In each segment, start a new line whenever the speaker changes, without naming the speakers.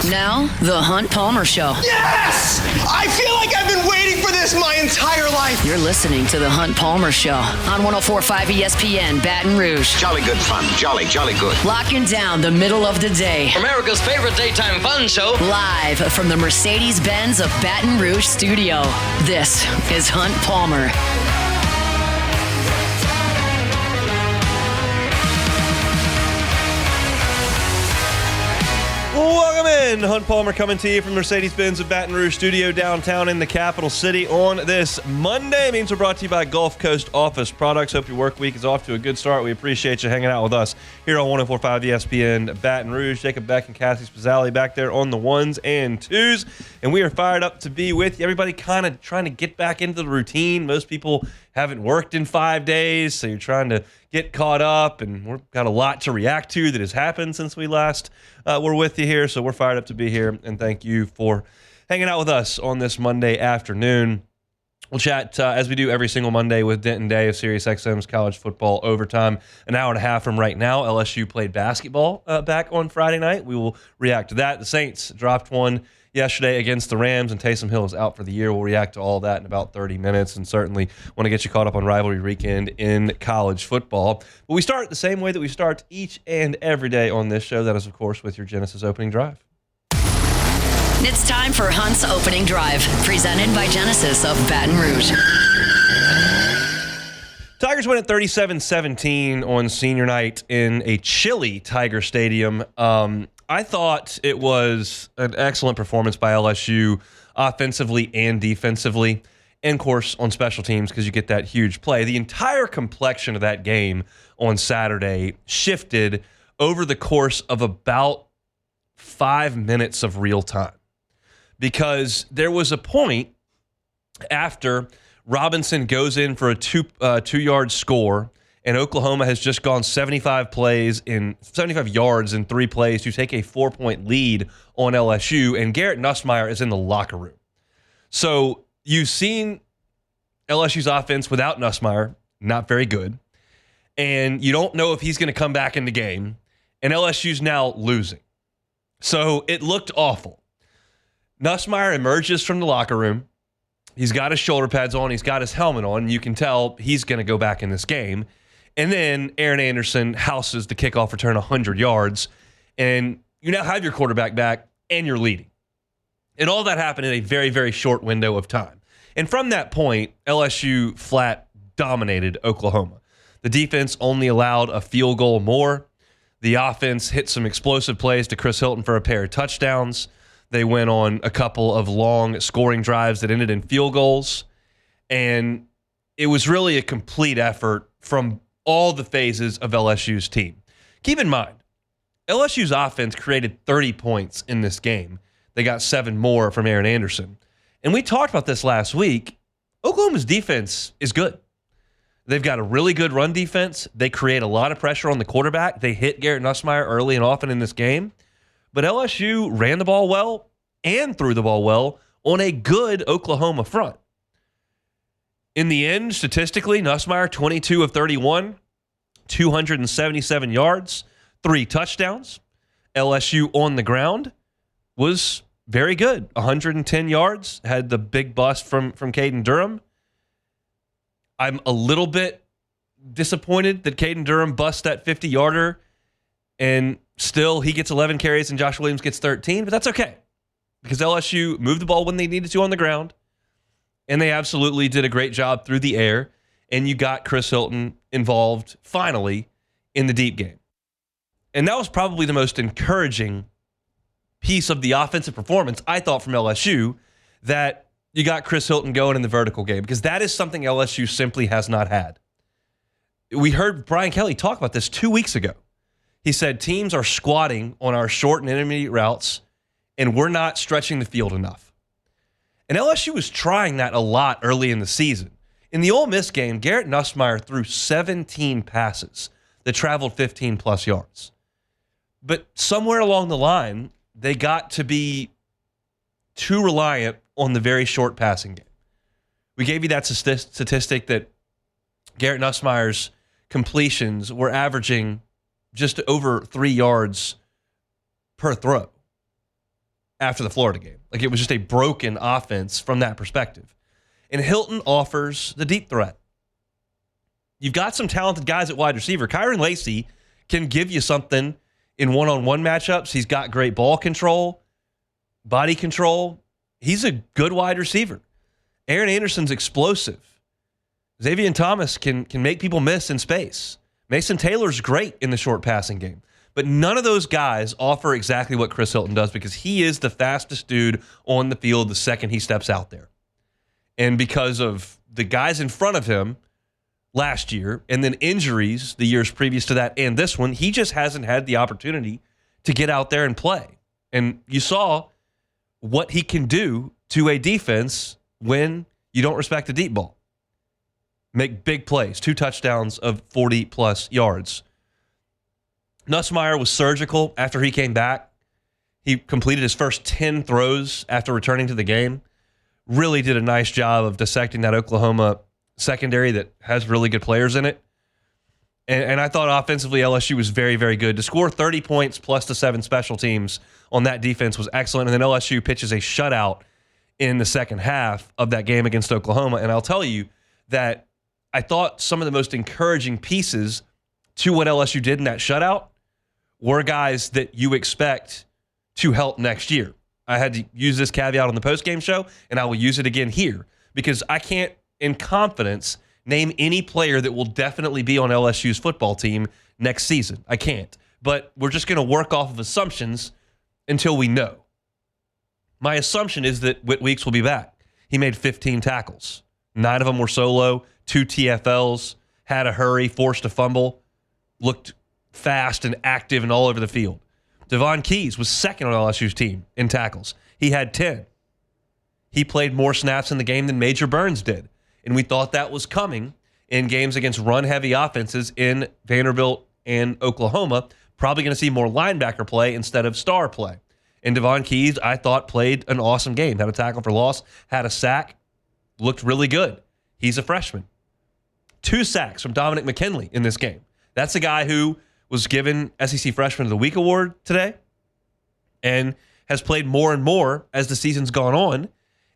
Now, The Hunt Palmer Show.
Yes! I feel like I've been waiting for this my entire life.
You're listening to The Hunt Palmer Show on 104.5 ESPN Baton Rouge.
Jolly good fun. Jolly good.
Locking down the middle of the day.
America's favorite daytime fun show.
Live from the Mercedes-Benz of Baton Rouge studio. This is Hunt Palmer.
Welcome in. Hunt Palmer coming to you from Mercedes-Benz of Baton Rouge studio downtown in the capital city on this Monday. Means we're brought to you by Gulf Coast Office Products. Hope your work week is off to a good start. We appreciate you hanging out with us here on 104.5 ESPN Baton Rouge. Jacob Beck and Cassie Spazzali back there on the ones and twos. And we are fired up to be with you. Everybody kind of trying to get back into the routine. Most people haven't worked in 5 days, so you're trying to get caught up, and we've got a lot to react to that has happened since we last were with you here, so we're fired up to be here, and thank you for hanging out with us on this Monday afternoon. We'll chat, as we do every single Monday, with Denton Day of SiriusXM's College Football Overtime. An hour and a half from right now, LSU played basketball back on Friday night. We will react to that. The Saints dropped one yesterday against the Rams, and Taysom Hill is out for the year. We'll react to all that in about 30 minutes, and certainly want to get you caught up on rivalry weekend in college football. But we start the same way that we start each and every day on this show. That is, of course, with your Genesis opening drive.
It's time for Hunt's Opening Drive, presented by Genesis of Baton Rouge.
Tigers win at 37-17 on senior night in a chilly Tiger Stadium. I thought it was an excellent performance by LSU offensively and defensively, and, of course, on special teams because you get that huge play. The entire complexion of that game on Saturday shifted over the course of about 5 minutes of real time, because there was a point after Robinson goes in for a two-yard score, and Oklahoma has just gone 75 yards in 3 plays to take a 4-point lead on LSU, and Garrett Nussmeier is in the locker room. So you've seen LSU's offense without Nussmeier, not very good, and you don't know if he's going to come back in the game, and LSU's now losing. So it looked awful. Nussmeier emerges from the locker room. He's got his shoulder pads on. He's got his helmet on. You can tell he's going to go back in this game. And then Aaron Anderson houses the kickoff return 100 yards. And you now have your quarterback back, and you're leading. And all that happened in a very, very short window of time. And from that point, LSU flat dominated Oklahoma. The defense only allowed a field goal more. The offense hit some explosive plays to Chris Hilton for a pair of touchdowns. They went on a couple of long scoring drives that ended in field goals. And it was really a complete effort from all the phases of LSU's team. Keep in mind, LSU's offense created 30 points in this game. They got 7 more from Aaron Anderson. And we talked about this last week. Oklahoma's defense is good. They've got a really good run defense. They create a lot of pressure on the quarterback. They hit Garrett Nussmeier early and often in this game. But LSU ran the ball well and threw the ball well on a good Oklahoma front. In the end, statistically, Nussmeier, 22 of 31, 277 yards, 3 touchdowns. LSU on the ground was very good. 110 yards, had the big bust from Caden Durham. I'm a little bit disappointed that Caden Durham busts that 50-yarder, and still he gets 11 carries and Josh Williams gets 13, but that's okay because LSU moved the ball when they needed to on the ground, and they absolutely did a great job through the air, and you got Chris Hilton involved finally in the deep game. And that was probably the most encouraging piece of the offensive performance, I thought, from LSU, that you got Chris Hilton going in the vertical game, because that is something LSU simply has not had. We heard Brian Kelly talk about this 2 weeks ago. He said teams are squatting on our short and intermediate routes, and we're not stretching the field enough. And LSU was trying that a lot early in the season. In the Ole Miss game, Garrett Nussmeier threw 17 passes that traveled 15-plus yards. But somewhere along the line, they got to be too reliant on the very short passing game. We gave you that statistic that Garrett Nussmeier's completions were averaging just over 3 yards per throw. after the Florida game. Like, it was just a broken offense from that perspective. And Hilton offers the deep threat. You've got some talented guys at wide receiver. Kyron Lacey can give you something in one-on-one matchups. He's got great ball control, body control. He's a good wide receiver. Aaron Anderson's explosive. Xavier Thomas can make people miss in space. Mason Taylor's great in the short passing game. But none of those guys offer exactly what Chris Hilton does because he is the fastest dude on the field the second he steps out there. And because of the guys in front of him last year and then injuries the years previous to that and this one, he just hasn't had the opportunity to get out there and play. And you saw what he can do to a defense when you don't respect the deep ball. Make big plays, 2 touchdowns of 40-plus yards. Nussmeier was surgical after he came back. He completed his first 10 throws after returning to the game. Really did a nice job of dissecting that Oklahoma secondary that has really good players in it. And I thought offensively LSU was very, very good. To score 30 points plus the 7 special teams on that defense was excellent. And then LSU pitches a shutout in the second half of that game against Oklahoma. And I'll tell you that I thought some of the most encouraging pieces to what LSU did in that shutout were guys that you expect to help next year. I had to use this caveat on the postgame show, and I will use it again here because I can't, in confidence, name any player that will definitely be on LSU's football team next season. I can't. But we're just going to work off of assumptions until we know. My assumption is that Whit Weeks will be back. He made 15 tackles. 9 of them were solo, 2 TFLs, had a hurry, forced a fumble, looked fast and active and all over the field. Devon Keys was second on LSU's team in tackles. He had 10. He played more snaps in the game than Major Burns did. And we thought that was coming in games against run-heavy offenses in Vanderbilt and Oklahoma. Probably going to see more linebacker play instead of star play. And Devon Keys, I thought, played an awesome game. Had a tackle for loss, had a sack, looked really good. He's a freshman. 2 sacks from Dominic McKinley in this game. That's a guy who was given SEC Freshman of the Week award today and has played more and more as the season's gone on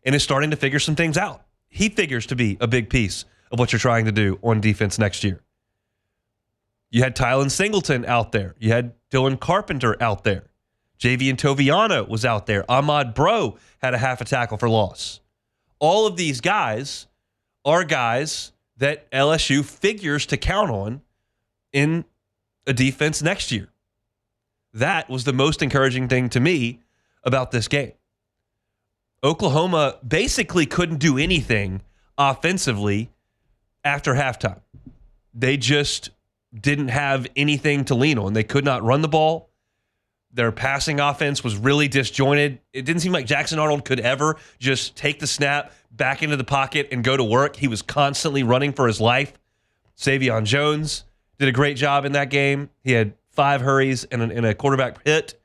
and is starting to figure some things out. He figures to be a big piece of what you're trying to do on defense next year. You had Tylen Singleton out there. You had Dylan Carpenter out there. Javian Toviano was out there. Ahmad Bro had a half a tackle for loss. All of these guys are guys that LSU figures to count on in a defense next year. That was the most encouraging thing to me about this game. Oklahoma basically couldn't do anything offensively after halftime. They just didn't have anything to lean on. They could not run the ball. Their passing offense was really disjointed. It didn't seem like Jackson Arnold could ever just take the snap back into the pocket and go to work. He was constantly running for his life. Savion Jones did a great job in that game. He had 5 hurries and a quarterback hit.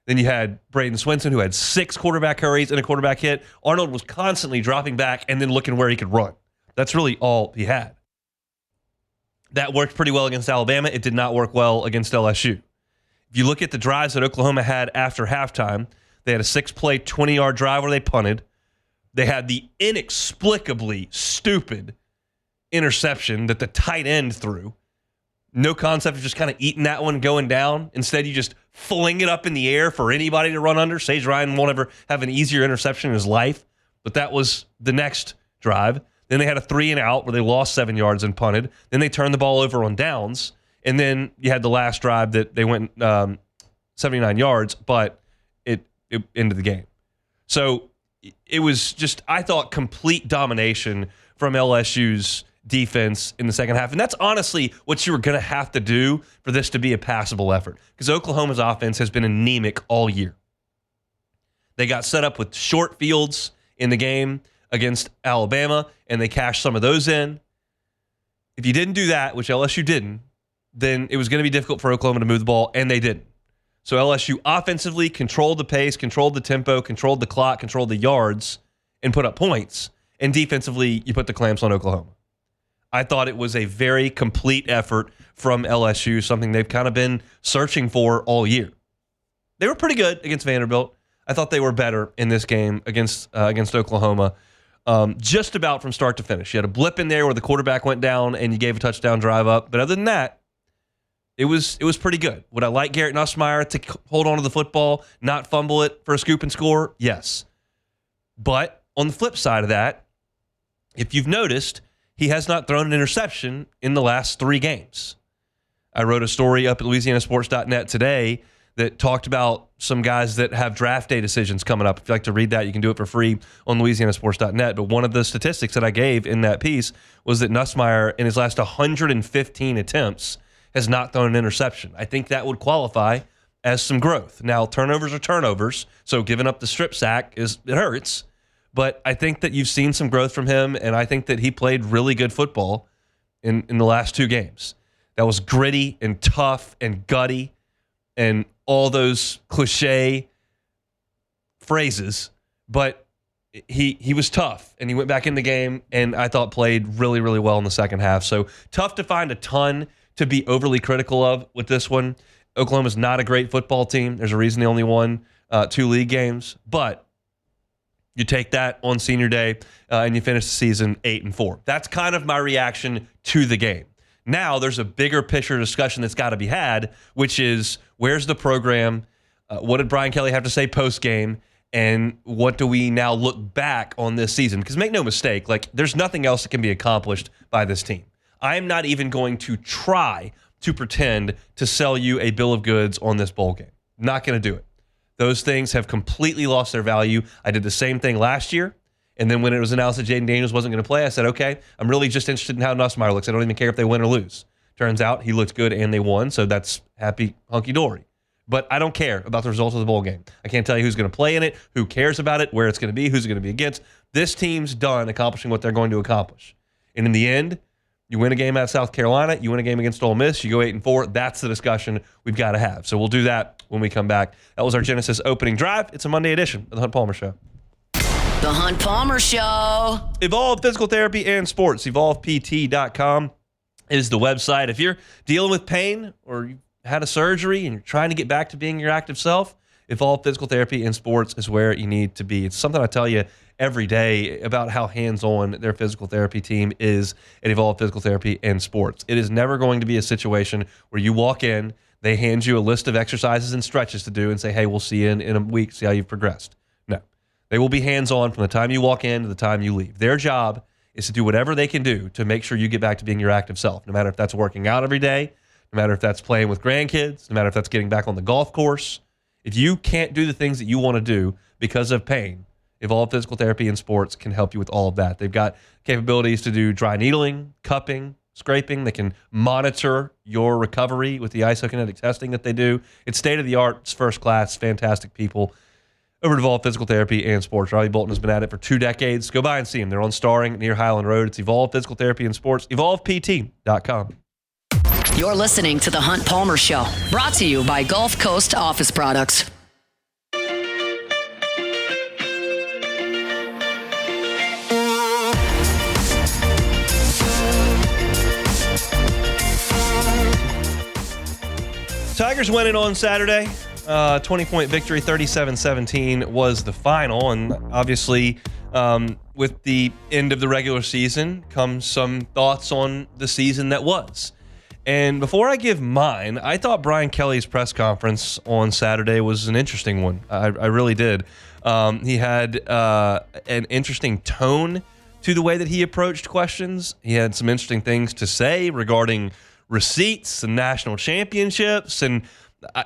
Then you had Braden Swinson, who had 6 quarterback hurries and a quarterback hit. Arnold was constantly dropping back and then looking where he could run. That's really all he had. That worked pretty well against Alabama. It did not work well against LSU. If you look at the drives that Oklahoma had after halftime, they had a 6-play, 20-yard drive where they punted. They had the inexplicably stupid interception that the tight end threw. No concept of just kind of eating that one going down. Instead, you just fling it up in the air for anybody to run under. Sage Ryan won't ever have an easier interception in his life. But that was the next drive. Then they had a 3-and-out where they lost 7 yards and punted. Then they turned the ball over on downs. And then you had the last drive that they went 79 yards, but it ended the game. So it was just, I thought, complete domination from LSU's defense in the second half. And that's honestly what you were going to have to do for this to be a passable effort, because Oklahoma's offense has been anemic all year. They got set up with short fields in the game against Alabama, and they cashed some of those in. If you didn't do that, which LSU didn't, then it was going to be difficult for Oklahoma to move the ball, and they didn't. So LSU offensively controlled the pace, controlled the tempo, controlled the clock, controlled the yards, and put up points. And defensively, you put the clamps on Oklahoma. I thought it was a very complete effort from LSU, something they've kind of been searching for all year. They were pretty good against Vanderbilt. I thought they were better in this game against Oklahoma, just about from start to finish. You had a blip in there where the quarterback went down and you gave a touchdown drive up. But other than that, it was pretty good. Would I like Garrett Nussmeier to hold on to the football, not fumble it for a scoop and score? Yes. But on the flip side of that, if you've noticed, he has not thrown an interception in the last 3 games. I wrote a story up at LouisianaSports.net today that talked about some guys that have draft day decisions coming up. If you'd like to read that, you can do it for free on LouisianaSports.net. But one of the statistics that I gave in that piece was that Nussmeier, in his last 115 attempts, has not thrown an interception. I think that would qualify as some growth. Now, turnovers are turnovers, so giving up the strip sack it hurts. But I think that you've seen some growth from him, and I think that he played really good football in the last 2 games. That was gritty and tough and gutty and all those cliche phrases, but he was tough, and he went back in the game, and I thought played really, really well in the second half. So tough to find a ton to be overly critical of with this one. Oklahoma's not a great football team. There's a reason they only won 2 league games, but you take that on senior day and you finish the season 8-4. That's kind of my reaction to the game. Now there's a bigger picture discussion that's got to be had, which is where's the program? What did Brian Kelly have to say post-game? And what do we now look back on this season? Because make no mistake, like there's nothing else that can be accomplished by this team. I am not even going to try to pretend to sell you a bill of goods on this bowl game. Not going to do it. Those things have completely lost their value. I did the same thing last year. And then when it was announced that Jaden Daniels wasn't going to play, I said, okay, I'm really just interested in how Nussmeier looks. I don't even care if they win or lose. Turns out he looked good and they won, so that's happy hunky-dory. But I don't care about the results of the bowl game. I can't tell you who's going to play in it, who cares about it, where it's going to be, who's it going to be against. This team's done accomplishing what they're going to accomplish. And in the end, you win a game at South Carolina, you win a game against Ole Miss, you go 8-4. That's the discussion we've got to have. So we'll do that when we come back. That was our Genesis opening drive. It's a Monday edition of the Hunt Palmer Show.
The Hunt Palmer Show.
Evolve Physical Therapy and Sports. EvolvePT.com is the website. If you're dealing with pain or you had a surgery and you're trying to get back to being your active self, Evolve Physical Therapy and Sports is where you need to be. It's something I tell you every day about how hands-on their physical therapy team is at Evolve Physical Therapy and Sports. It is never going to be a situation where you walk in, they hand you a list of exercises and stretches to do and say, hey, we'll see you in a week, see how you've progressed. No. They will be hands-on from the time you walk in to the time you leave. Their job is to do whatever they can do to make sure you get back to being your active self, no matter if that's working out every day, no matter if that's playing with grandkids, no matter if that's getting back on the golf course. If you can't do the things that you want to do because of pain, Evolve Physical Therapy and Sports can help you with all of that. They've got capabilities to do dry needling, cupping, scraping. They can monitor your recovery with the isokinetic testing that they do. It's state-of-the-art. It's first class. Fantastic people over at Evolve Physical Therapy and Sports. Robbie Bolton has been at it for 2 decades. Go by and see them. They're on Starring near Highland Road. It's Evolve Physical Therapy and Sports. EvolvePT.com.
You're listening to The Hunt Palmer Show, brought to you by Gulf Coast Office Products.
Tigers winning on Saturday. 20-point victory, 37-17 was the final. And obviously, with the end of the regular season comes some thoughts on the season that was. And before I give mine, I thought Brian Kelly's press conference on Saturday was an interesting one. I really did. He had an interesting tone to the way that he approached questions. He had some interesting things to say regarding receipts and national championships. And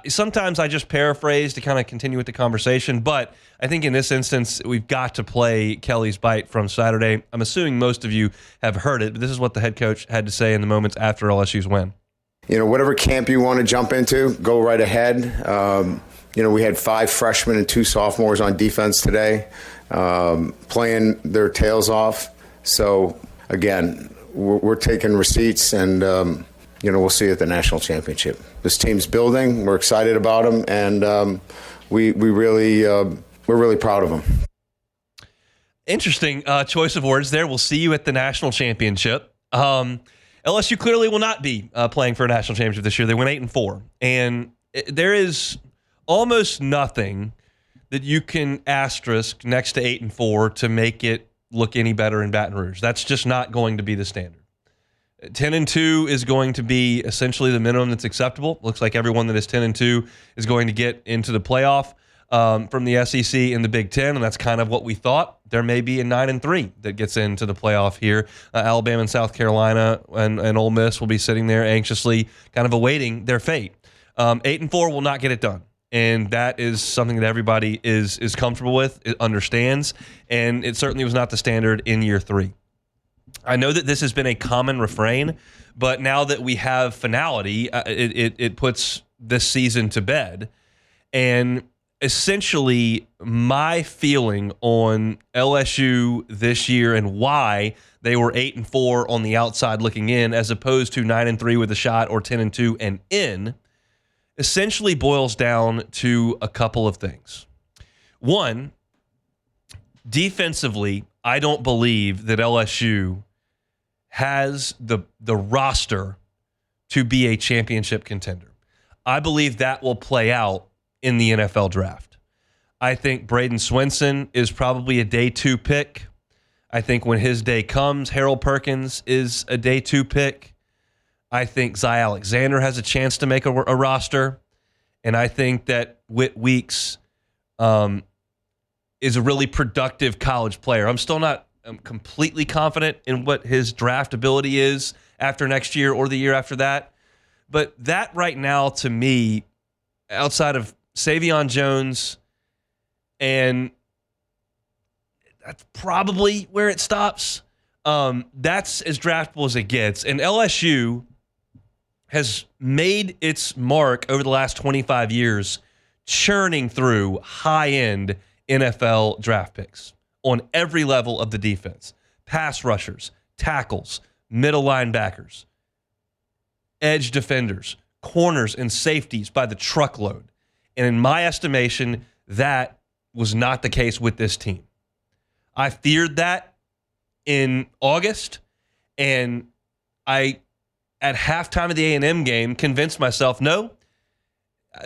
sometimes I just paraphrase to kind of continue with the conversation. But I think in this instance, we've got to play Kelly's bite from Saturday. I'm assuming most of you have heard it, but this is what the head coach had to say in the moments after LSU's win.
You know, whatever camp you want to jump into, go right ahead. You know, we had 5 freshmen and 2 sophomores on defense today, playing their tails off. So, again, we're taking receipts and, you know, we'll see you at the national championship. This team's building. We're excited about them, and we're really proud of them.
Interesting choice of words there. We'll see you at the national championship. LSU clearly will not be playing for a national championship this year. They went 8-4, and there is almost nothing that you can asterisk next to 8-4 to make it look any better in Baton Rouge. That's just not going to be the standard. 10-2 is going to be essentially the minimum that's acceptable. Looks like everyone that is 10-2 is going to get into the playoff from the SEC and the Big Ten, and that's kind of what we thought. There may be a 9-3 that gets into the playoff here. Alabama and South Carolina and Ole Miss will be sitting there anxiously kind of awaiting their fate. 8-4 will not get it done, and that is something that everybody is comfortable with, it understands, and it certainly was not the standard in year 3. I know that this has been a common refrain, but now that we have finality, it puts this season to bed. And essentially, my feeling on LSU this year and why they were 8-4 on the outside looking in, as opposed to 9-3 with a shot or 10-2 and in, essentially boils down to a couple of things. One, defensively, I don't believe that LSU has the roster to be a championship contender. I believe that will play out in the NFL draft. I think Braden Swinson is probably a day 2 pick. I think when his day comes, Harold Perkins is a day 2 pick. I think Zy Alexander has a chance to make a roster. And I think that Whit Weeks is a really productive college player. I'm still not completely confident in what his draft ability is after next year or the year after that. But that right now, to me, outside of Savion Jones, and that's probably where it stops. That's as draftable as it gets. And LSU has made its mark over the last 25 years churning through high-end NFL draft picks on every level of the defense. Pass rushers, tackles, middle linebackers, edge defenders, corners, and safeties by the truckload. And in my estimation, that was not the case with this team. I feared that in August, and I, at halftime of the A&M game, convinced myself, no,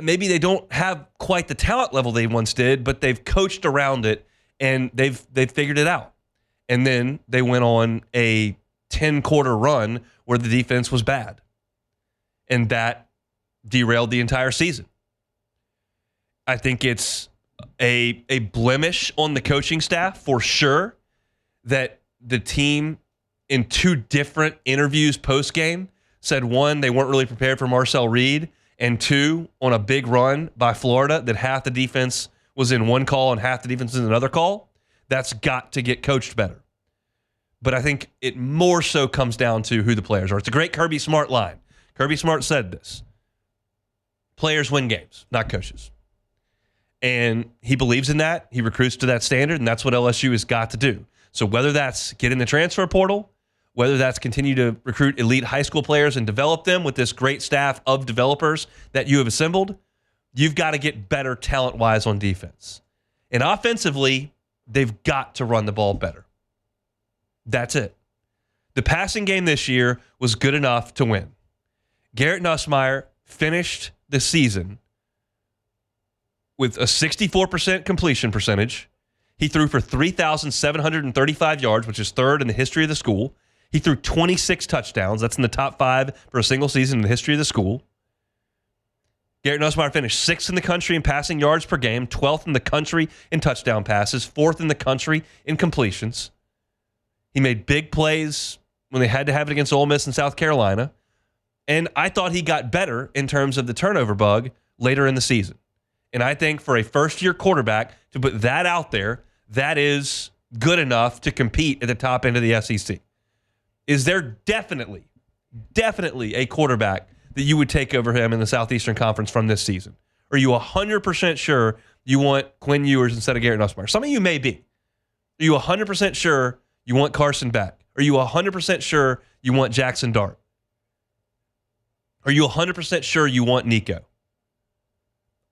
maybe they don't have quite the talent level they once did, but they've coached around it, and they've figured it out. And then they went on a 10-quarter run where the defense was bad. And that derailed the entire season. I think it's a blemish on the coaching staff for sure that the team in 2 different interviews post-game said, 1, they weren't really prepared for Marcel Reed, and 2, on a big run by Florida that half the defense was in one call and half the defense was in another call. That's got to get coached better. But I think it more so comes down to who the players are. It's a great Kirby Smart line. Kirby Smart said this: players win games, not coaches. And he believes in that. He recruits to that standard, and that's what LSU has got to do. So whether that's get in the transfer portal, whether that's continue to recruit elite high school players and develop them with this great staff of developers that you have assembled, you've got to get better talent-wise on defense. And offensively, they've got to run the ball better. That's it. The passing game this year was good enough to win. Garrett Nussmeier finished the season with a 64% completion percentage. He threw for 3,735 yards, which is third in the history of the school. He threw 26 touchdowns. That's in the top 5 for a single season in the history of the school. Garrett Nussmeier finished 6th in the country in passing yards per game, 12th in the country in touchdown passes, 4th in the country in completions. He made big plays when they had to have it against Ole Miss and South Carolina. And I thought he got better in terms of the turnover bug later in the season. And I think for a first-year quarterback to put that out there, that is good enough to compete at the top end of the SEC. Is there definitely a quarterback that you would take over him in the Southeastern Conference from this season? Are you 100% sure you want Quinn Ewers instead of Garrett Nussmeier? Some of you may be. Are you 100% sure you want Carson Beck? Are you 100% sure you want Jackson Dart? Are you 100% sure you want Nico?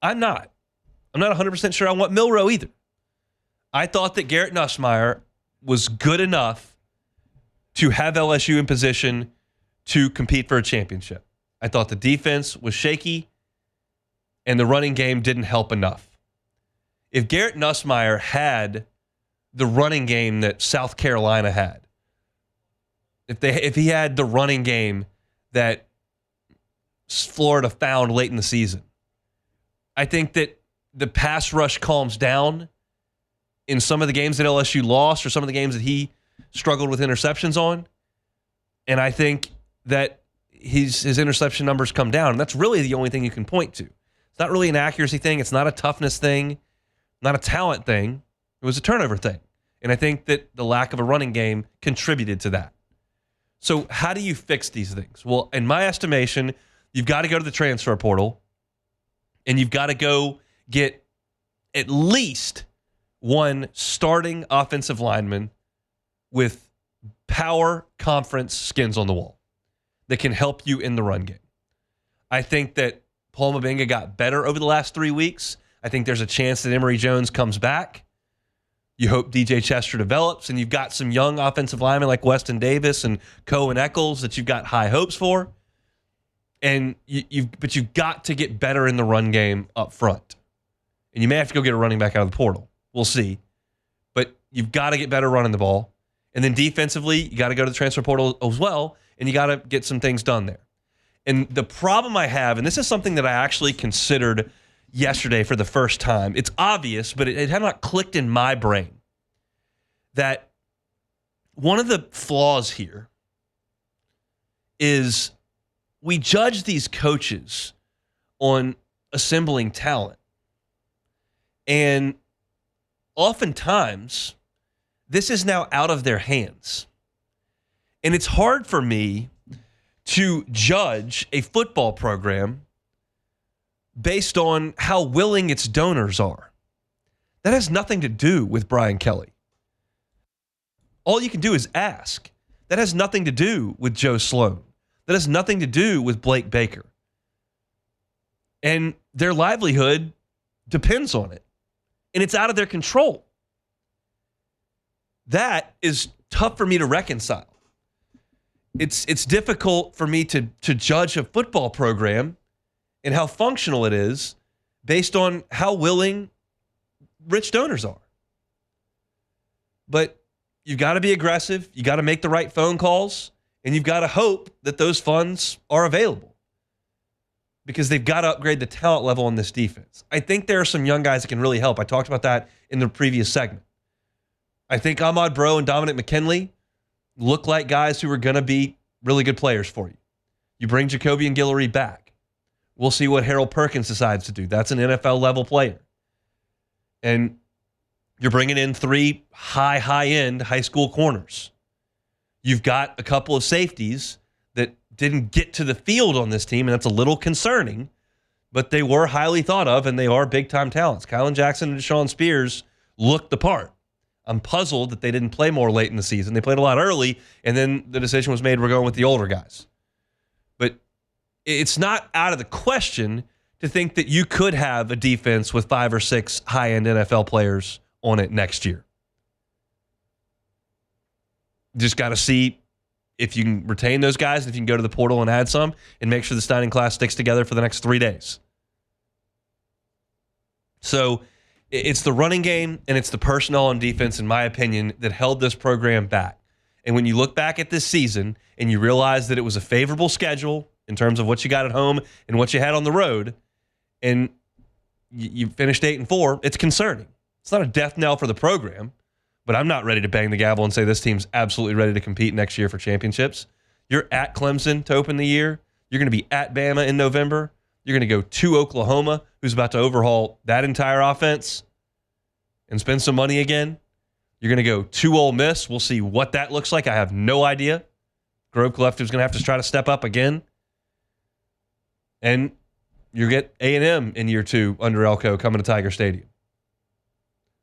I'm not. I'm not 100% sure I want Milroe either. I thought that Garrett Nussmeier was good enough to have LSU in position to compete for a championship. I thought the defense was shaky and the running game didn't help enough. if Garrett Nussmeier had the running game that South Carolina had, if he had the running game that Florida found late in the season, I think that the pass rush calms down in some of the games that LSU lost or some of the games that he struggled with interceptions on. And I think that his interception numbers come down. And that's really the only thing you can point to. It's not really an accuracy thing. It's not a toughness thing, not a talent thing. It was a turnover thing. And I think that the lack of a running game contributed to that. So how do you fix these things? Well, in my estimation, you've got to go to the transfer portal, and you've got to go get at least one starting offensive lineman with power conference skins on the wall that can help you in the run game. I think that Paul Mabenga got better over the last 3 weeks. I think there's a chance that Emory Jones comes back. You hope DJ Chester develops, and you've got some young offensive linemen like Weston Davis and Cohen Eccles that you've got high hopes for. And but you've got to get better in the run game up front. And you may have to go get a running back out of the portal. We'll see. But you've got to get better running the ball. And then defensively, you got to go to the transfer portal as well, and you got to get some things done there. And the problem I have, and this is something that I actually considered yesterday for the first time. It's obvious, but it had not clicked in my brain that one of the flaws here is we judge these coaches on assembling talent. And oftentimes, this is now out of their hands. And it's hard for me to judge a football program based on how willing its donors are. That has nothing to do with Brian Kelly. All you can do is ask. That has nothing to do with Joe Sloan. That has nothing to do with Blake Baker. And their livelihood depends on it. And it's out of their control. That is tough for me to reconcile. It's difficult for me to judge a football program and how functional it is based on how willing rich donors are. But you've got to be aggressive. You got to make the right phone calls, and you've got to hope that those funds are available because they've got to upgrade the talent level on this defense. I think there are some young guys that can really help. I talked about that in the previous segment. I think Ahmad Bro and Dominic McKinley look like guys who are going to be really good players for you. You bring Jacoby and Guillory back. We'll see what Harold Perkins decides to do. That's an NFL-level player. And you're bringing in 3 high-end high school corners. You've got a couple of safeties that didn't get to the field on this team, and that's a little concerning, but they were highly thought of, and they are big-time talents. Kylan Jackson and Deshaun Spears looked the part. I'm puzzled that they didn't play more late in the season. They played a lot early, and then the decision was made we're going with the older guys. But it's not out of the question to think that you could have a defense with 5 or 6 high-end NFL players on it next year. Just got to see if you can retain those guys, if you can go to the portal and add some, and make sure the signing class sticks together for the next 3 days. So it's the running game and it's the personnel on defense, in my opinion, that held this program back. And when you look back at this season and you realize that it was a favorable schedule in terms of what you got at home and what you had on the road, and you finished 8-4, it's concerning. It's not a death knell for the program, but I'm not ready to bang the gavel and say this team's absolutely ready to compete next year for championships. You're at Clemson to open the year. You're going to be at Bama in November. You're going to go to Oklahoma, who's about to overhaul that entire offense and spend some money again. You're going to go to Ole Miss. We'll see what that looks like. I have no idea. Grove Collective's going to have to try to step up again. And you get A&M in year 2 under Elko coming to Tiger Stadium.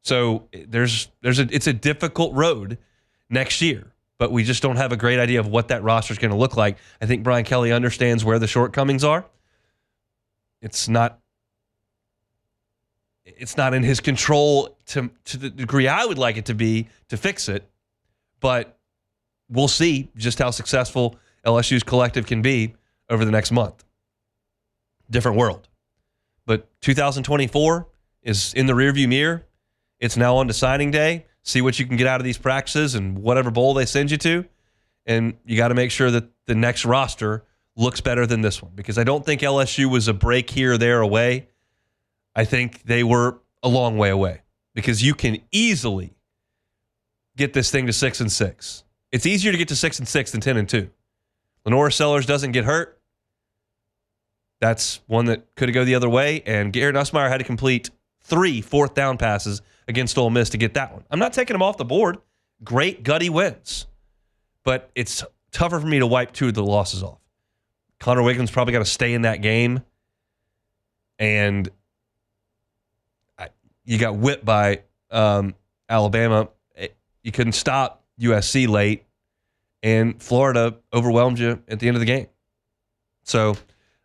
So it's a difficult road next year, but we just don't have a great idea of what that roster is going to look like. I think Brian Kelly understands where the shortcomings are. It's not in his control to the degree I would like it to be to fix it, but we'll see just how successful LSU's collective can be over the next month. Different world. But 2024, is in the rearview mirror. It's now on to signing day. See what you can get out of these practices and whatever bowl they send you to. And you got to make sure that the next roster looks better than this one, because I don't think LSU was a break here or there away. I think they were a long way away, because you can easily get this thing to 6-6. It's easier to get to 6-6 than 10-2. Lenora Sellers doesn't get hurt. That's one that could have gone the other way, and Garrett Nussmeier had to complete 3 fourth down passes against Ole Miss to get that one. I'm not taking him off the board. Great gutty wins, but it's tougher for me to wipe 2 of the losses off. Connor Wiggins probably got to stay in that game, and you got whipped by Alabama. You couldn't stop USC late, and Florida overwhelmed you at the end of the game. So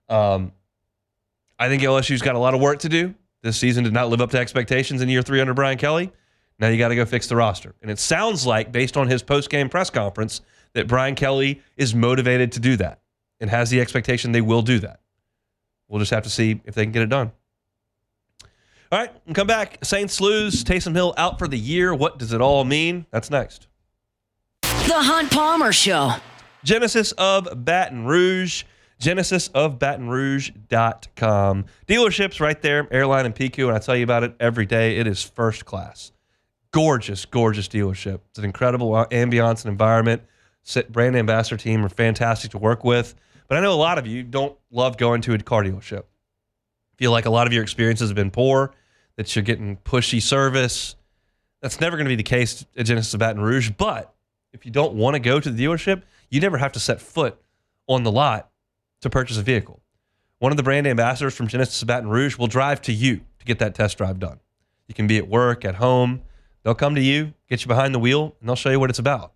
I think LSU's got a lot of work to do. This season did not live up to expectations in year 3 under Brian Kelly. Now you got to go fix the roster. And it sounds like, based on his post-game press conference, that Brian Kelly is motivated to do that and has the expectation they will do that. We'll just have to see if they can get it done. All right, we'll come back. Saints lose. Taysom Hill out for the year. What does it all mean? That's next.
The Hunt Palmer Show.
Genesis of Baton Rouge. GenesisofBatonRouge.com. Dealerships right there, Airline and PQ, and I tell you about it every day. It is first class. Gorgeous, gorgeous dealership. It's an incredible ambiance and environment. Brand ambassador team are fantastic to work with. But I know a lot of you don't love going to a car dealership. Feel like a lot of your experiences have been poor, that you're getting pushy service. That's never going to be the case at Genesis of Baton Rouge. But if you don't want to go to the dealership, you never have to set foot on the lot to purchase a vehicle. One of the brand ambassadors from Genesis of Baton Rouge will drive to you to get that test drive done. You can be at work, at home. They'll come to you, get you behind the wheel, and they'll show you what it's about.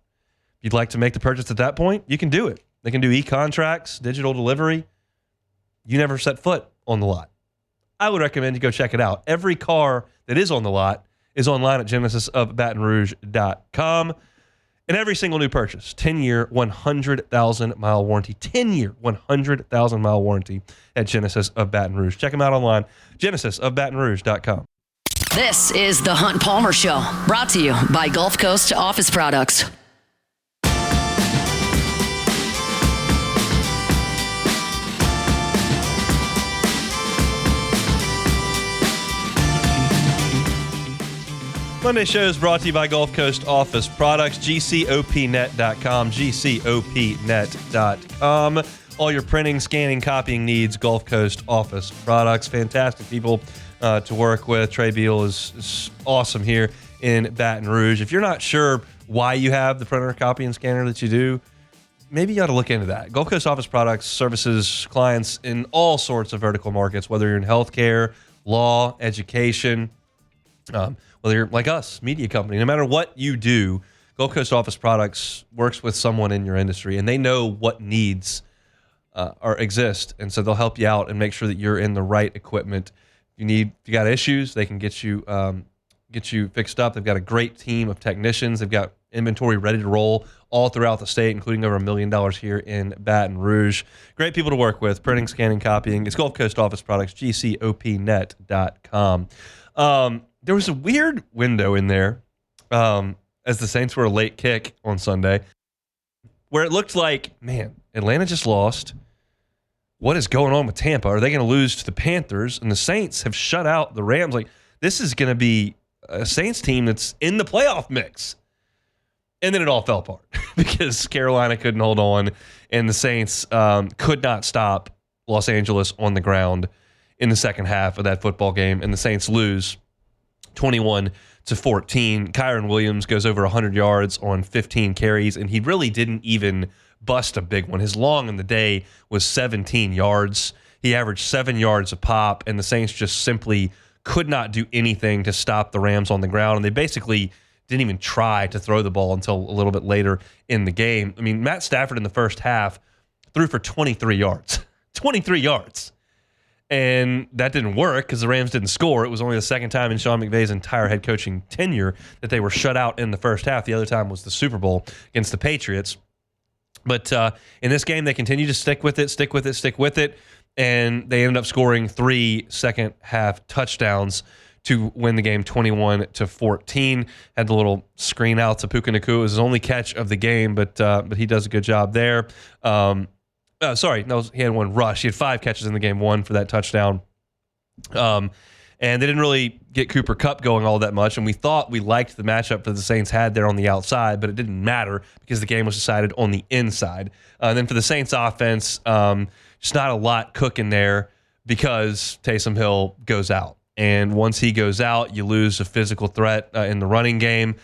If you'd like to make the purchase at that point, you can do it. They can do e-contracts, digital delivery. You never set foot on the lot. I would recommend you go check it out. Every car that is on the lot is online at GenesisofBatonRouge.com. And every single new purchase, 10-year, 100,000-mile warranty. 10-year, 100,000-mile warranty at Genesis of Baton Rouge. Check them out online, GenesisofBatonRouge.com.
This is the Hunt Palmer Show, brought to you by Gulf Coast Office Products.
Monday show is brought to you by Gulf Coast Office Products, GCOPnet.com, GCOPnet.com. All your printing, scanning, copying needs, Gulf Coast Office Products. Fantastic people to work with. Trey Beal is awesome here in Baton Rouge. If you're not sure why you have the printer, copy, and scanner that you do, maybe you ought to look into that. Gulf Coast Office Products services clients in all sorts of vertical markets, whether you're in healthcare, law, education, whether you're like us, media company. No matter what you do, Gulf Coast Office Products works with someone in your industry, and they know what needs exist, and so they'll help you out and make sure that you're in the right equipment. If you got issues, they can get you fixed up. They've got a great team of technicians. They've got inventory ready to roll all throughout the state, including over $1 million here in Baton Rouge. Great people to work with, printing, scanning, copying. It's Gulf Coast Office Products, GCOPnet.com. There was a weird window in there as the Saints were a late kick on Sunday where it looked like, man, Atlanta just lost. What is going on with Tampa? Are they going to lose to the Panthers? And the Saints have shut out the Rams. Like, this is going to be a Saints team that's in the playoff mix. And then it all fell apart because Carolina couldn't hold on, and the Saints could not stop Los Angeles on the ground in the second half of that football game, and the Saints lose 21-14. Kyron Williams goes over 100 yards on 15 carries, and he really didn't even bust a big one. His long in the day was 17 yards. He averaged 7 yards a pop, and the Saints just simply could not do anything to stop the Rams on the ground, and they basically didn't even try to throw the ball until a little bit later in the game. I mean, Matt Stafford in the first half threw for 23 yards. 23 yards. And that didn't work because the Rams didn't score. It was only the second time in Sean McVay's entire head coaching tenure that they were shut out in the first half. The other time was the Super Bowl against the Patriots. But in this game, they continued to stick with it, and they ended up scoring 3 second-half touchdowns to win the game 21-14. Had the little screen out to Puka Nacua. It was his only catch of the game, but he does a good job there. He had one rush. He had 5 catches in the game, 1 for that touchdown. And they didn't really get Cooper Kupp going all that much, and we thought we liked the matchup that the Saints had there on the outside, but it didn't matter because the game was decided on the inside. And then for the Saints offense, just not a lot cooking there because Taysom Hill goes out. And once he goes out, you lose a physical threat in the running game,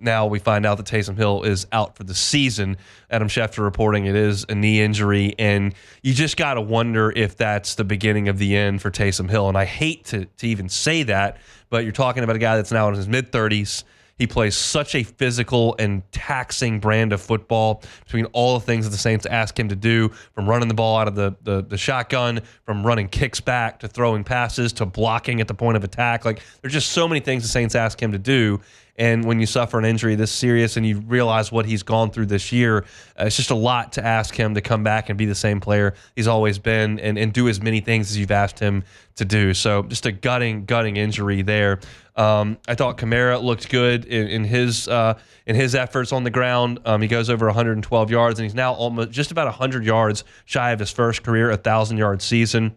now we find out that Taysom Hill is out for the season. Adam Schefter reporting it is a knee injury, and you just got to wonder if that's the beginning of the end for Taysom Hill. And I hate to even say that, but you're talking about a guy that's now in his mid-30s. He plays such a physical and taxing brand of football between all the things that the Saints ask him to do, from running the ball out of the shotgun, from running kicks back to throwing passes to blocking at the point of attack. Like, there's just so many things the Saints ask him to do. And when you suffer an injury this serious and you realize what he's gone through this year, it's just a lot to ask him to come back and be the same player he's always been and do as many things as you've asked him to do. So just a gutting injury there. I thought Kamara looked good in his efforts on the ground. He goes over 112 yards, and he's now almost just about 100 yards shy of his first career 1,000-yard season,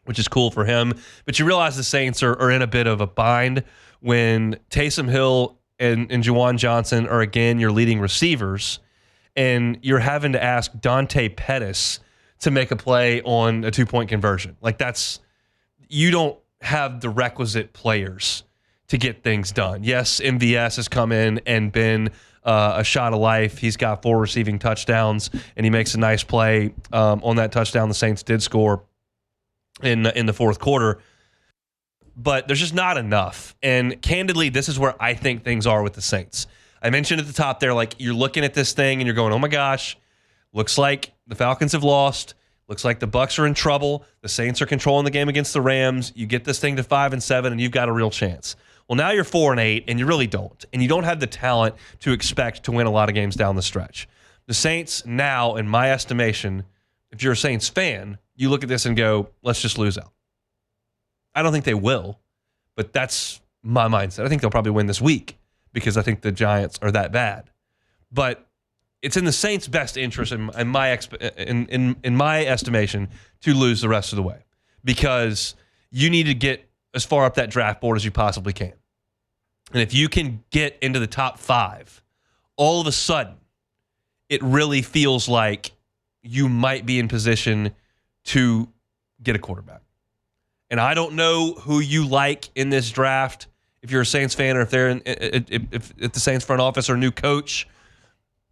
which is cool for him. But you realize the Saints are in a bit of a bind when Taysom Hill and Juwan Johnson are, again, your leading receivers, and you're having to ask Dante Pettis to make a play on a 2-point conversion. Like, you don't have the requisite players to get things done. Yes, MVS has come in and been a shot of life. He's got 4 receiving touchdowns, and he makes a nice play on that touchdown the Saints did score in the fourth quarter. But there's just not enough. And candidly, this is where I think things are with the Saints. I mentioned at the top there, like, you're looking at this thing and you're going, oh my gosh, looks like the Falcons have lost. Looks like the Bucs are in trouble. The Saints are controlling the game against the Rams. You get this thing to 5-7, and you've got a real chance. Well, now you're 4-8, and you really don't. And you don't have the talent to expect to win a lot of games down the stretch. The Saints now, in my estimation, if you're a Saints fan, you look at this and go, let's just lose out. I don't think they will, but that's my mindset. I think they'll probably win this week because I think the Giants are that bad. But it's in the Saints' best interest, in my estimation, to lose the rest of the way, because you need to get as far up that draft board as you possibly can. And if you can get into the top 5, all of a sudden, it really feels like you might be in position to get a quarterback. And I don't know who you like in this draft, if you're a Saints fan, or if if the Saints front office or new coach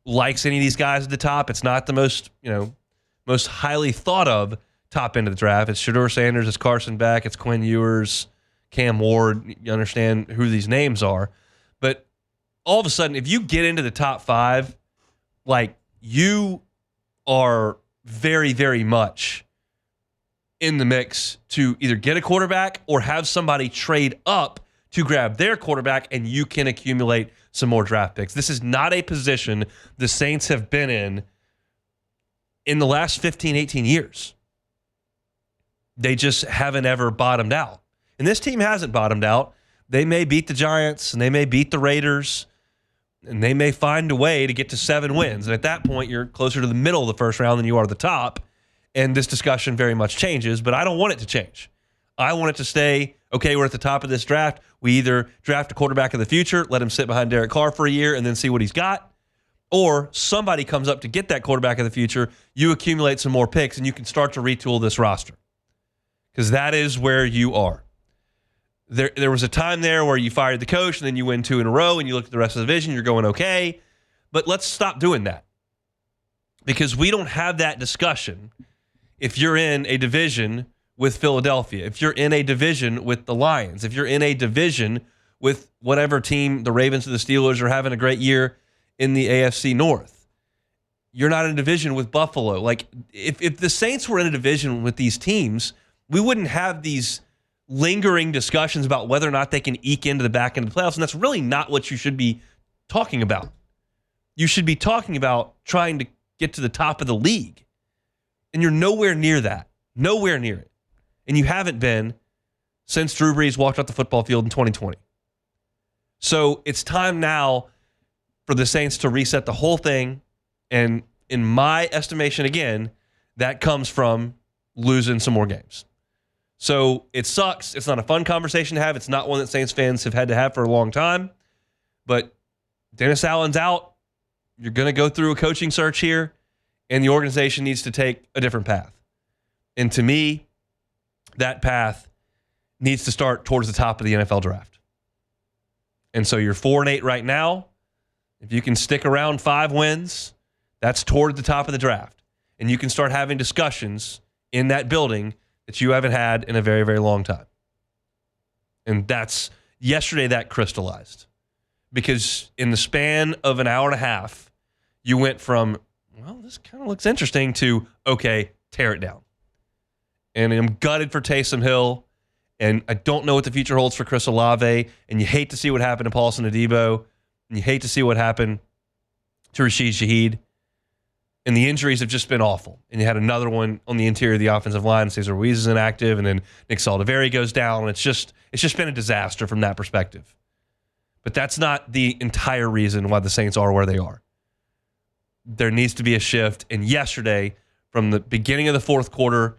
likes any of these guys at the top. It's not the most highly thought of top end of the draft. It's Shedeur Sanders, it's Carson Beck, it's Quinn Ewers, Cam Ward. You understand who these names are. But all of a sudden, if you get into the top 5, like, you are very, very much in the mix to either get a quarterback or have somebody trade up to grab their quarterback, and you can accumulate some more draft picks. This is not a position the Saints have been in the last 15, 18 years. They just haven't ever bottomed out. And this team hasn't bottomed out. They may beat the Giants, and they may beat the Raiders, and they may find a way to get to 7 wins. And at that point, you're closer to the middle of the first round than you are the top. And this discussion very much changes, but I don't want it to change. I want it to stay, okay, we're at the top of this draft. We either draft a quarterback of the future, let him sit behind Derek Carr for a year, and then see what he's got, or somebody comes up to get that quarterback of the future, you accumulate some more picks, and you can start to retool this roster. Because that is where you are. There was a time there where you fired the coach, and then you win 2 in a row, and you look at the rest of the division, you're going okay. But let's stop doing that. Because we don't have that discussion if you're in a division with Philadelphia, if you're in a division with the Lions, if you're in a division with whatever team, the Ravens or the Steelers, are having a great year in the AFC North. You're not in a division with Buffalo. Like, if the Saints were in a division with these teams, we wouldn't have these lingering discussions about whether or not they can eke into the back end of the playoffs, and that's really not what you should be talking about. You should be talking about trying to get to the top of the league. And you're nowhere near that. Nowhere near it. And you haven't been since Drew Brees walked off the football field in 2020. So it's time now for the Saints to reset the whole thing. And in my estimation, again, that comes from losing some more games. So it sucks. It's not a fun conversation to have. It's not one that Saints fans have had to have for a long time. But Dennis Allen's out. You're going to go through a coaching search here, and the organization needs to take a different path. And to me, that path needs to start towards the top of the NFL draft. And so you're 4-8 right now. If you can stick around 5 wins, that's toward the top of the draft. And you can start having discussions in that building that you haven't had in a very, very long time. And yesterday that crystallized. Because in the span of an hour and a half, you went from, well, this kind of looks interesting to, okay, tear it down. And I'm gutted for Taysom Hill, and I don't know what the future holds for Chris Olave, and you hate to see what happened to Paulson Adebo, and you hate to see what happened to Rashid Shaheed, and the injuries have just been awful. And you had another one on the interior of the offensive line. Cesar Ruiz is inactive, and then Nick Saldiveri goes down, and it's just been a disaster from that perspective. But that's not the entire reason why the Saints are where they are. There needs to be a shift, and yesterday, from the beginning of the fourth quarter,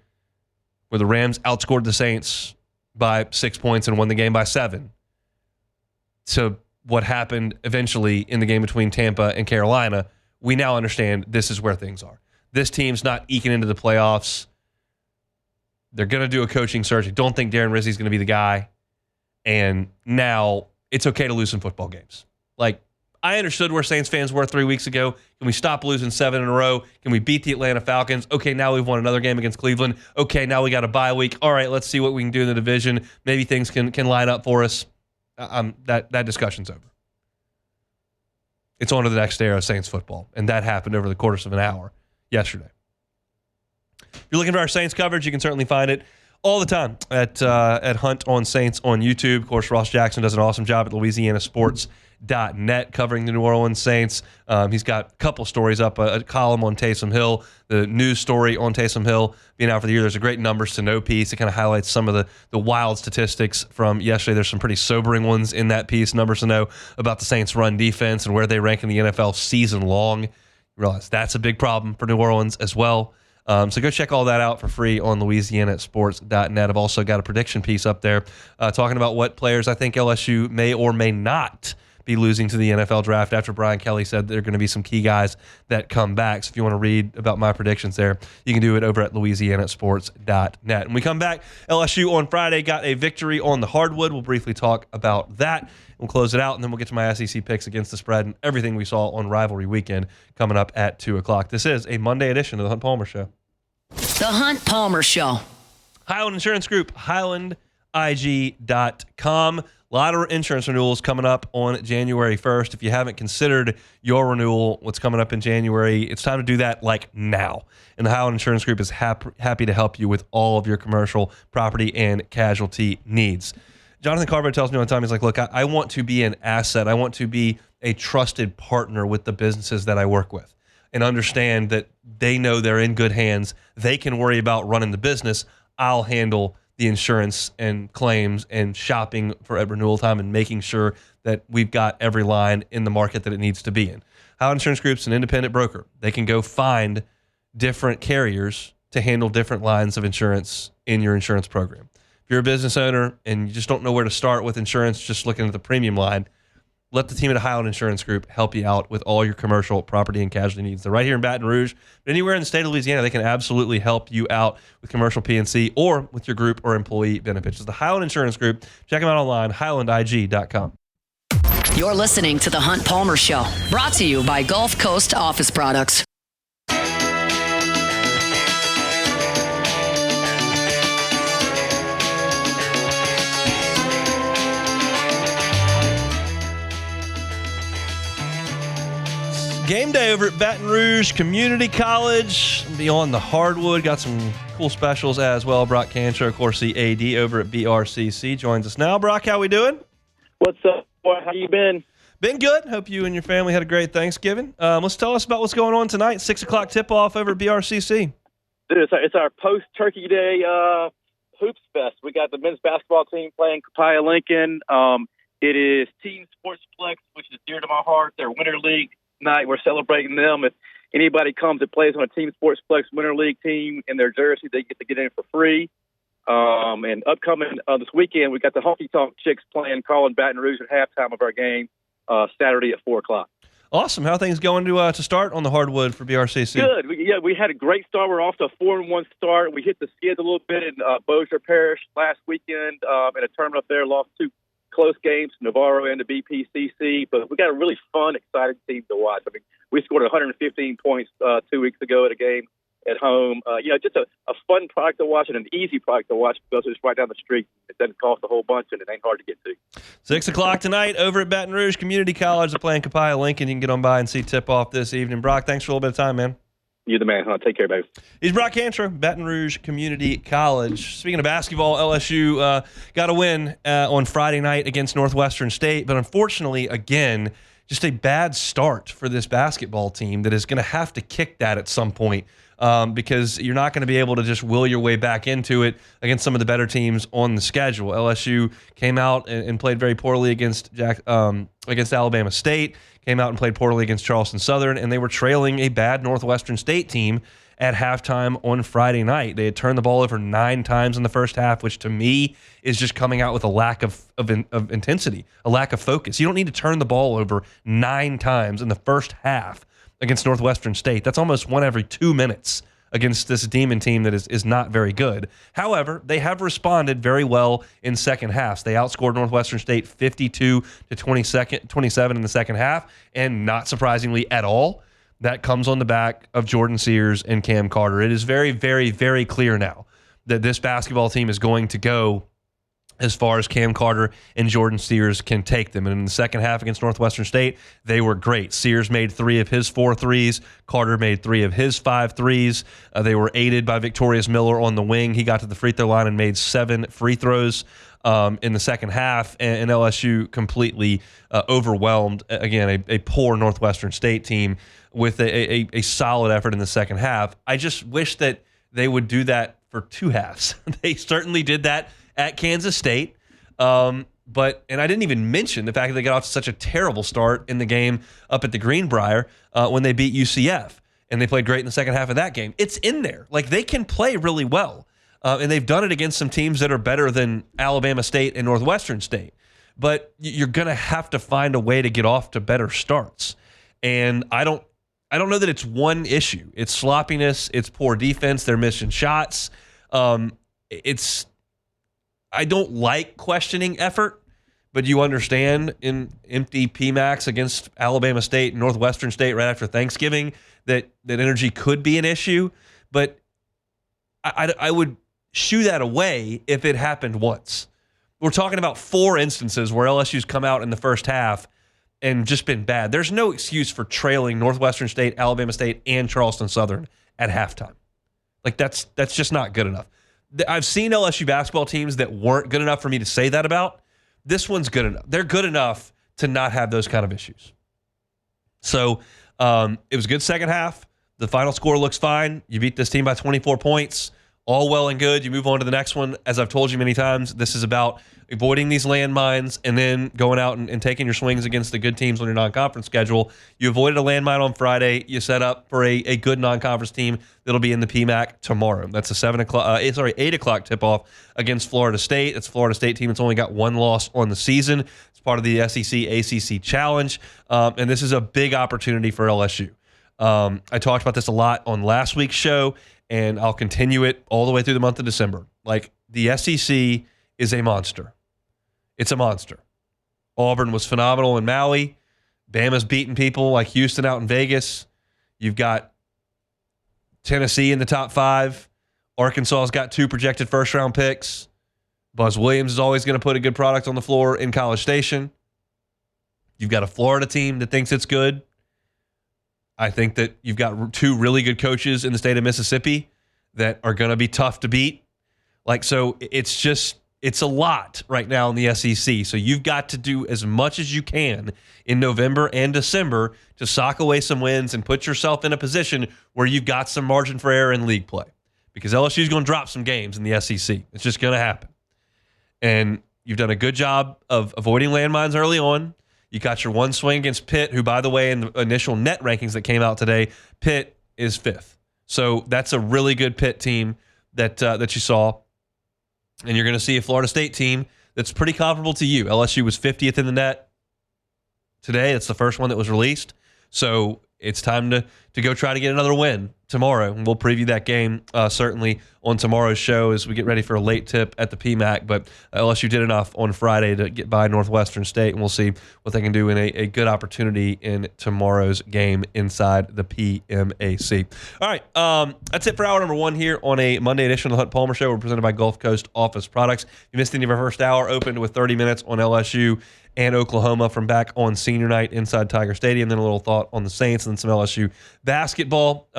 where the Rams outscored the Saints by 6 points and won the game by 7, to what happened eventually in the game between Tampa and Carolina, we now understand this is where things are. This team's not eking into the playoffs. They're going to do a coaching search. I don't think Darren Rizzi's going to be the guy. And now it's okay to lose some football games. Like, I understood where Saints fans were 3 weeks ago. Can we stop losing 7 in a row? Can we beat the Atlanta Falcons? Okay, now we've won another game against Cleveland. Okay, now we got a bye week. All right, let's see what we can do in the division. Maybe things can line up for us. That discussion's over. It's on to the next era of Saints football, and that happened over the course of an hour yesterday. If you're looking for our Saints coverage, you can certainly find it all the time at Hunt on Saints on YouTube. Of course, Ross Jackson does an awesome job at LouisianaSports.net covering the New Orleans Saints. He's got a couple stories up, a column on Taysom Hill, the news story on Taysom Hill being out for the year. There's a great numbers to know piece. It kind of highlights some of the wild statistics from yesterday. There's some pretty sobering ones in that piece, numbers to know about the Saints' run defense and where they rank in the NFL season long. You realize that's a big problem for New Orleans as well. So go check all that out for free on LouisianaSports.net. I've also got a prediction piece up there talking about what players I think LSU may or may not be losing to the NFL draft after Brian Kelly said there are going to be some key guys that come back. So if you want to read about my predictions there, you can do it over at LouisianaSports.net. When we come back, LSU on Friday got a victory on the hardwood. We'll briefly talk about that. We'll close it out, and then we'll get to my SEC picks against the spread and everything we saw on Rivalry Weekend coming up at 2 o'clock. This is a Monday edition of The Hunt Palmer Show.
The Hunt Palmer Show.
Highland Insurance Group, HighlandIG.com. A lot of insurance renewals coming up on January 1st. If you haven't considered your renewal, what's coming up in January, it's time to do that like now. And the Highland Insurance Group is happy to help you with all of your commercial property and casualty needs. Jonathan Carver tells me all the time, he's like, look, I want to be an asset. I want to be a trusted partner with the businesses that I work with and understand that they know they're in good hands. They can worry about running the business. I'll handle the insurance and claims and shopping for at renewal time and making sure that we've got every line in the market that it needs to be in. Highland Insurance Group's an independent broker. They can go find different carriers to handle different lines of insurance in your insurance program. If you're a business owner and you just don't know where to start with insurance, just looking at the premium line, let the team at Highland Insurance Group help you out with all your commercial property and casualty needs. They're right here in Baton Rouge. But anywhere in the state of Louisiana, they can absolutely help you out with commercial P&C or with your group or employee benefits. It's the Highland Insurance Group. Check them out online, HighlandIG.com.
You're listening to The Hunt Palmer Show, brought to you by Gulf Coast Office Products.
Game day over at Baton Rouge Community College. Beyond the hardwood, got some cool specials as well. Brock Cantor, of course, the AD over at BRCC, joins us now. Brock, how we doing?
What's up, boy? How you been?
Been good. Hope you and your family had a great Thanksgiving. Let's tell us about what's going on tonight. 6 o'clock tip-off over at BRCC.
Dude, it's our post-Turkey Day Hoops Fest. We got the men's basketball team playing Copiah Lincoln. It is Team Sportsplex, which is dear to my heart. Their Winter League night. We're celebrating them. If anybody comes that plays on a Team Sportsplex Winter League team in their jersey, they get to get in for free. And upcoming this weekend, we got the Honky Tonk Chicks playing Colin Baton Rouge at halftime of our game Saturday at 4 o'clock.
Awesome. How are things going to start on the hardwood for BRCC?
Good. We had a great start. We're off to a 4-1 start. We hit the skids a little bit in Bossier Parish last weekend in a tournament up there. Lost 2 close games, Navarro and the BPCC. But we got a really fun, exciting team to watch. I mean, we scored 115 points 2 weeks ago at a game at home. Just a fun product to watch and an easy product to watch because it's right down the street. It doesn't cost a whole bunch and it ain't hard to get to.
6 o'clock tonight over at Baton Rouge Community College. They're playing Copiah Lincoln. You can get on by and see tip-off this evening. Brock, thanks for a little bit of time, man.
You're the man, huh? Take care, baby.
He's Brock Cantrell, Baton Rouge Community College. Speaking of basketball, LSU got a win on Friday night against Northwestern State, but unfortunately, again, just a bad start for this basketball team that is going to have to kick that at some point. Because you're not going to be able to just will your way back into it against some of the better teams on the schedule. LSU came out and played very poorly against Alabama State, came out and played poorly against Charleston Southern, and they were trailing a bad Northwestern State team at halftime on Friday night. They had turned the ball over 9 times in the first half, which to me is just coming out with a lack of intensity, a lack of focus. You don't need to turn the ball over 9 times in the first half against Northwestern State. That's almost 1 every 2 minutes against this Demon team that is not very good. However, they have responded very well in second halves. They outscored Northwestern State 52-27 in the second half, and not surprisingly at all, that comes on the back of Jordan Sears and Cam Carter. It is very, very, very clear now that this basketball team is going to go as far as Cam Carter and Jordan Sears can take them. And in the second half against Northwestern State, they were great. Sears made 3 of his 4 threes. Carter made 3 of his 5 threes. They were aided by Victorious Miller on the wing. He got to the free throw line and made 7 free throws in the second half. And LSU completely overwhelmed, again, a poor Northwestern State team with a solid effort in the second half. I just wish that they would do that for 2 halves. They certainly did that at Kansas State. And I didn't even mention the fact that they got off to such a terrible start in the game up at the Greenbrier when they beat UCF. And they played great in the second half of that game. It's in there. Like, they can play really well. And they've done it against some teams that are better than Alabama State and Northwestern State. But you're going to have to find a way to get off to better starts. And I don't know that it's one issue. It's sloppiness. It's poor defense. They're missing shots. I don't like questioning effort, but you understand in empty PMAX against Alabama State and Northwestern State right after Thanksgiving that energy could be an issue. But I would shoo that away if it happened once. We're talking about 4 instances where LSU's come out in the first half and just been bad. There's no excuse for trailing Northwestern State, Alabama State, and Charleston Southern at halftime. Like, that's just not good enough. I've seen LSU basketball teams that weren't good enough for me to say that about. This one's good enough. They're good enough to not have those kind of issues. So it was a good second half. The final score looks fine. You beat this team by 24 points. All well and good. You move on to the next one. As I've told you many times, this is about avoiding these landmines and then going out and taking your swings against the good teams on your non-conference schedule. You avoided a landmine on Friday. You set up for a good non-conference team that'll be in the PMAC tomorrow. That's a 8 o'clock tip-off against Florida State. It's a Florida State team that's only got 1 loss on the season. It's part of the SEC ACC Challenge, and this is a big opportunity for LSU. I talked about this a lot on last week's show, and I'll continue it all the way through the month of December. Like, the SEC is a monster. It's a monster. Auburn was phenomenal in Maui. Bama's beating people like Houston out in Vegas. You've got Tennessee in the top 5. Arkansas's got 2 projected first-round picks. Buzz Williams is always going to put a good product on the floor in College Station. You've got a Florida team that thinks it's good. I think that you've got 2 really good coaches in the state of Mississippi that are going to be tough to beat. Like, so it's a lot right now in the SEC. So you've got to do as much as you can in November and December to sock away some wins and put yourself in a position where you've got some margin for error in league play. because LSU is going to drop some games in the SEC. It's just going to happen. And you've done a good job of avoiding landmines early on. You got your one swing against Pitt, who, by the way, in the initial net rankings that came out today, Pitt is 5th. So that's a really good Pitt team that you saw. And you're going to see a Florida State team that's pretty comparable to you. LSU was 50th in the net today. It's the first one that was released. So it's time to go try to get another win tomorrow. And we'll preview that game certainly on tomorrow's show as we get ready for a late tip at the PMAC. But LSU did enough on Friday to get by Northwestern State, and we'll see what they can do in a good opportunity in tomorrow's game inside the PMAC. All right, that's it for hour number 1 here on a Monday edition of the Hunt Palmer Show. We're presented by Gulf Coast Office Products. If you missed any of our first hour, opened with 30 minutes on LSU and Oklahoma from back on senior night inside Tiger Stadium, then a little thought on the Saints and then some LSU basketball.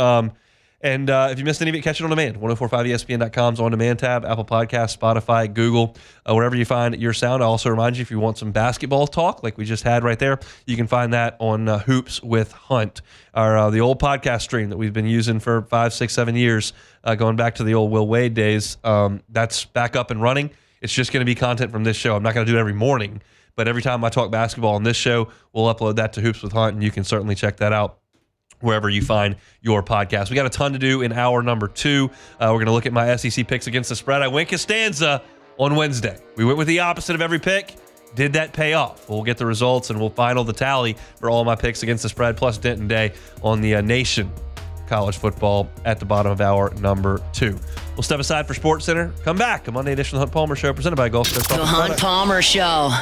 And if you missed any of it, catch it on demand. 1045ESPN.com's on-demand tab, Apple Podcasts, Spotify, Google, wherever you find your sound. I also remind you, if you want some basketball talk like we just had right there, you can find that on Hoops with Hunt, the old podcast stream that we've been using for 5, 6, 7 years, going back to the old Will Wade days. That's back up and running. It's just going to be content from this show. I'm not going to do it every morning, but every time I talk basketball on this show, we'll upload that to Hoops with Hunt, and you can certainly check that out wherever you find your podcast. We got a ton to do in hour number 2. We're going to look at my SEC picks against the spread. I went Costanza on Wednesday. We went with the opposite of every pick. Did that pay off? We'll get the results, and we'll final the tally for all my picks against the spread, plus Denton Day on the Nation College Football at the bottom of hour number 2. We'll step aside for Sports Center. Come back. A Monday edition of the Hunt Palmer Show presented by Gulf Coast.
The Hunt Palmer Show.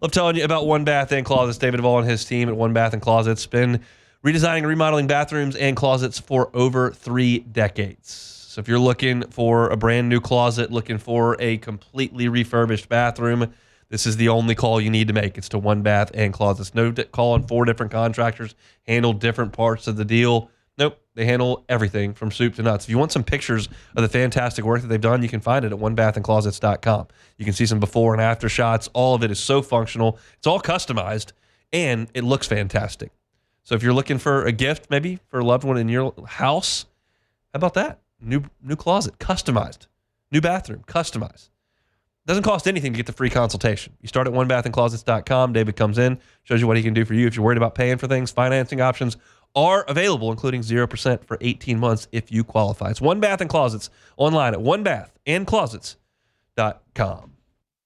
Love telling you about One Bath and Closets. David Duvall and his team at One Bath and Closets been redesigning and remodeling bathrooms and closets for over 3 decades. So if you're looking for a brand new closet, looking for a completely refurbished bathroom, this is the only call you need to make. It's to One Bath and Closets. No call on 4 different contractors, handle different parts of the deal. Nope, they handle everything from soup to nuts. If you want some pictures of the fantastic work that they've done, you can find it at onebathandclosets.com. You can see some before and after shots. All of it is so functional. It's all customized, and it looks fantastic. So if you're looking for a gift, maybe for a loved one in your house, how about that? New closet, customized. New bathroom, customized. Doesn't cost anything to get the free consultation. You start at onebathandclosets.com. David comes in, shows you what he can do for you. If you're worried about paying for things, financing options are available, including 0% for 18 months if you qualify. It's One Bath and Closets online at onebathandclosets.com.